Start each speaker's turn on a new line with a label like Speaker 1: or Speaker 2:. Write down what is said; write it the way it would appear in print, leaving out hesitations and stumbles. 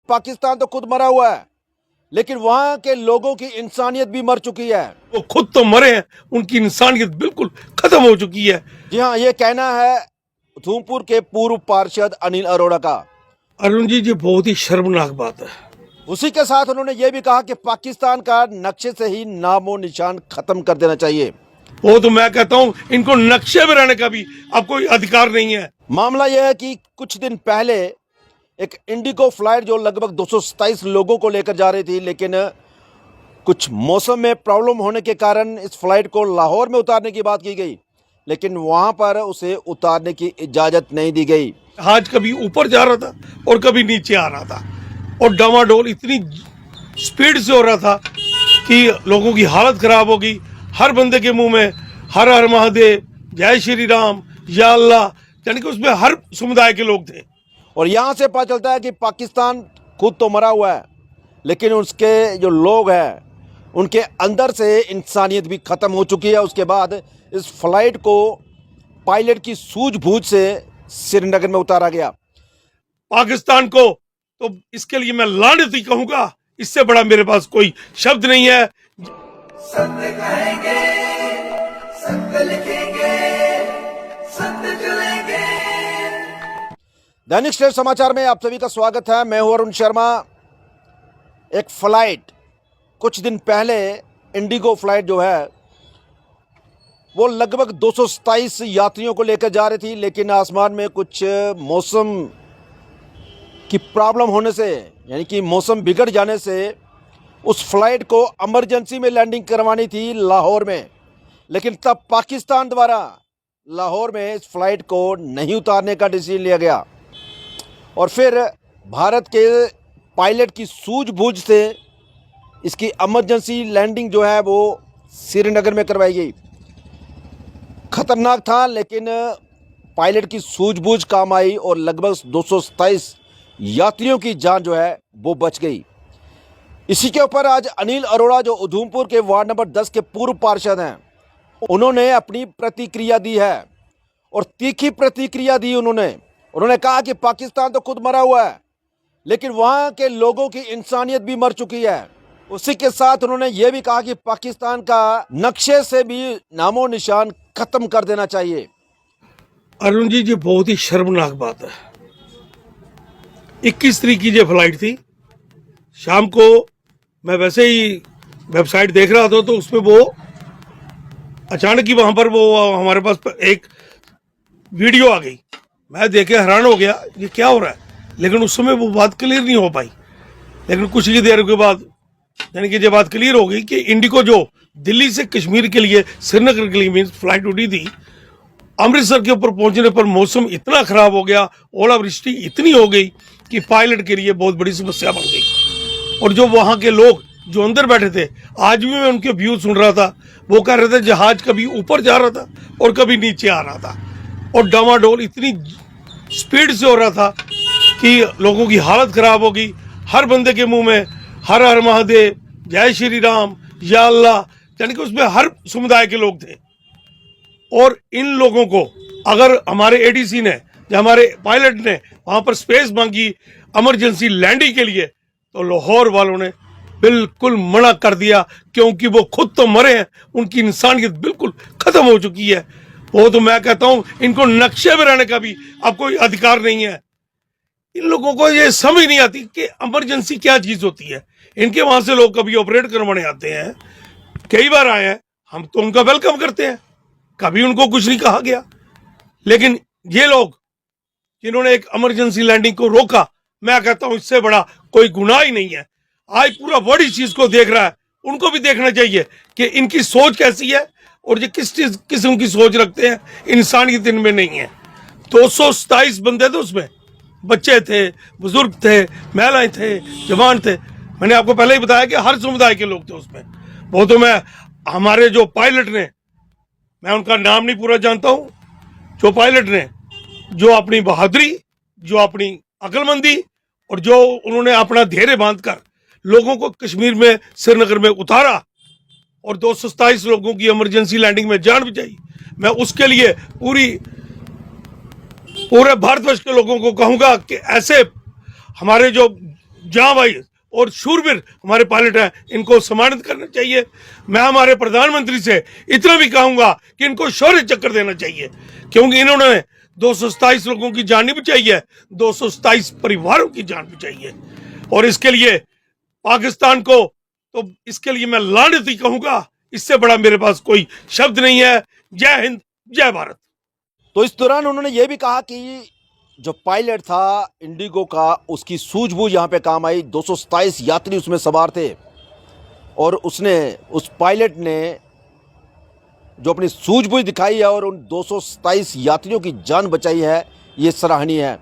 Speaker 1: पाकिस्तान तो खुद मरा हुआ है, लेकिन वहां के लोगों की इंसानियत भी मर चुकी है।
Speaker 2: वो खुद तो मरे हैं, उनकी इंसानियत बिल्कुल खत्म हो चुकी है।
Speaker 1: जी हाँ, ये कहना है उधमपुर के पूर्व पार्षद अनिल अरोड़ा का।
Speaker 2: अरुण जी, ये बहुत ही शर्मनाक बात है।
Speaker 1: उसी के साथ उन्होंने ये भी कहा कि पाकिस्तान का नक्शे से ही नामो निशान खत्म कर देना चाहिए।
Speaker 2: वो तो मैं कहता हूँ इनको नक्शे में रहने का भी अब कोई अधिकार नहीं है।
Speaker 1: मामला यह है कि कुछ दिन पहले एक इंडिगो फ्लाइट जो लगभग 227 लोगों को लेकर जा रही थी, लेकिन कुछ मौसम में प्रॉब्लम होने के कारण इस फ्लाइट को लाहौर में उतारने की बात की गई, लेकिन वहां पर उसे उतारने की इजाज़त नहीं दी गई।
Speaker 2: आज कभी ऊपर जा रहा था और कभी नीचे आ रहा था, और डामाडोल इतनी स्पीड से हो रहा था कि लोगों की हालत खराब हो गई। हर बंदे के मुंह में हर हर महादेव, जय श्री राम, या अल्लाह, यानी कि उसमें हर समुदाय के लोग थे।
Speaker 1: और यहाँ से पता चलता है कि पाकिस्तान खुद तो मरा हुआ है, लेकिन उसके जो लोग हैं उनके अंदर से इंसानियत भी ख़त्म हो चुकी है। उसके बाद इस फ्लाइट को पायलट की सूझबूझ से श्रीनगर में उतारा गया।
Speaker 2: पाकिस्तान को तो इसके लिए मैं लानत ही कहूंगा, इससे बड़ा मेरे पास कोई शब्द नहीं है।
Speaker 3: सत्य कहेंगे, सत्य लिखेंगे, सत्य चलेंगे।
Speaker 1: दैनिक स्टेट समाचार में आप सभी का स्वागत है। मैं हूं अरुण शर्मा। एक फ्लाइट कुछ दिन पहले इंडिगो फ्लाइट जो है वो लगभग 227 यात्रियों को लेकर जा रही थी, लेकिन आसमान में कुछ मौसम की प्रॉब्लम होने से, यानी कि मौसम बिगड़ जाने से उस फ्लाइट को इमरजेंसी में लैंडिंग करवानी थी लाहौर में, लेकिन तब पाकिस्तान द्वारा लाहौर में इस फ्लाइट को नहीं उतारने का डिसीजन लिया गया और फिर भारत के पायलट की सूझबूझ से इसकी इमरजेंसी लैंडिंग जो है वो श्रीनगर में करवाई गई। खतरनाक था, लेकिन पायलट की सूझबूझ काम आई और लगभग 227 यात्रियों की जान जो है वो बच गई। इसी के ऊपर आज अनिल अरोड़ा, जो उधमपुर के वार्ड नंबर 10 के पूर्व पार्षद हैं, उन्होंने अपनी प्रतिक्रिया दी है और तीखी प्रतिक्रिया दी। उन्होंने कहा कि पाकिस्तान तो खुद मरा हुआ है, लेकिन वहाँ के लोगों की इंसानियत भी मर चुकी है। उसी के साथ उन्होंने ये भी कहा कि पाकिस्तान का नक्शे से भी नामो निशान खत्म कर देना चाहिए।
Speaker 2: अरुण जी, ये बहुत ही शर्मनाक बात है। 21 तारीख की ये फ्लाइट थी। शाम को मैं वैसे ही वेबसाइट देख रहा था तो उसमें वो अचानक ही वहां पर वो हमारे पास एक वीडियो आ गई। मैं देख के हैरान हो गया, ये क्या हो रहा है, लेकिन उस समय वो बात क्लियर नहीं हो पाई। लेकिन कुछ ही देर के बाद यानी कि ये बात क्लियर हो गई कि इंडिगो जो दिल्ली से कश्मीर के लिए, श्रीनगर के लिए मीन्स फ्लाइट उड़ी थी, अमृतसर के ऊपर पहुंचने पर मौसम इतना खराब हो गया, ओलावृष्टि इतनी हो गई कि पायलट के लिए बहुत बड़ी समस्या बन गई। और जो वहाँ के लोग जो अंदर बैठे थे, आज भी मैं उनके व्यू सुन रहा था, वो कह रहे थे जहाज कभी ऊपर जा रहा था और कभी नीचे आ रहा था, और डामाडोल इतनी स्पीड से हो रहा था कि लोगों की हालत खराब हो गई। हर बंदे के मुंह में हर हर महादेव, जय श्री राम, या अल्लाह, यानी कि उसमें हर समुदाय के लोग थे। और इन लोगों को अगर हमारे एडीसी ने या हमारे पायलट ने वहां पर स्पेस मांगी इमरजेंसी लैंडिंग के लिए, तो लाहौर वालों ने बिल्कुल मना कर दिया, क्योंकि वो खुद तो मरे हैं, उनकी इंसानियत बिल्कुल खत्म हो चुकी है। वो तो मैं कहता हूं इनको नक्शे में रहने का भी अब कोई अधिकार नहीं है। इन लोगों को ये समझ नहीं आती कि इमरजेंसी क्या चीज होती है। इनके वहां से लोग कभी ऑपरेट करवाने आते हैं, कई बार आए हैं, हम तो उनका वेलकम करते हैं, कभी उनको कुछ नहीं कहा गया। लेकिन ये लोग जिन्होंने एक इमरजेंसी लैंडिंग को रोका, मैं कहता हूं इससे बड़ा कोई गुनाह ही नहीं है। आज पूरा वर्ल्ड इस चीज को देख रहा है, उनको भी देखना चाहिए कि इनकी सोच कैसी है और ये किस किस्म की सोच रखते हैं। इंसानियत इनमें नहीं है। 227 बंदे थे, उसमें बच्चे थे, बुजुर्ग थे, महिलाएं थे, जवान थे। मैंने आपको पहले ही बताया कि हर समुदाय के लोग थे उसमें। वो तो मैं हमारे जो पायलट ने, मैं उनका नाम नहीं पूरा जानता हूं, जो पायलट ने जो अपनी बहादुरी, जो अपनी अक्लमंदी और जो उन्होंने अपना धैर्य बांधकर लोगों को कश्मीर में, श्रीनगर में उतारा और 227 लोगों की इमरजेंसी लैंडिंग में जान बचाई, मैं उसके लिए पूरे भारतवर्ष के लोगों को कहूंगा कि ऐसे हमारे जो जांबाज और शूरवीर हमारे पायलट हैं, इनको सम्मानित करना चाहिए। मैं हमारे प्रधानमंत्री से इतना भी कहूंगा कि इनको शौर्य चक्र देना चाहिए, क्योंकि इन्होंने 227 लोगों की जान नहीं बचाई है, 227 परिवारों की जान बचाई है। और इसके लिए पाकिस्तान को, तो इसके लिए मैं लानती कहूंगा, इससे बड़ा मेरे पास कोई शब्द नहीं है। जय हिंद, जय भारत।
Speaker 1: तो इस दौरान उन्होंने ये भी कहा कि जो पायलट था इंडिगो का, उसकी सूझबूझ यहाँ पे काम आई। 227 यात्री उसमें सवार थे और उस पायलट ने जो अपनी सूझबूझ दिखाई है और उन 227 यात्रियों की जान बचाई है, ये सराहनीय है।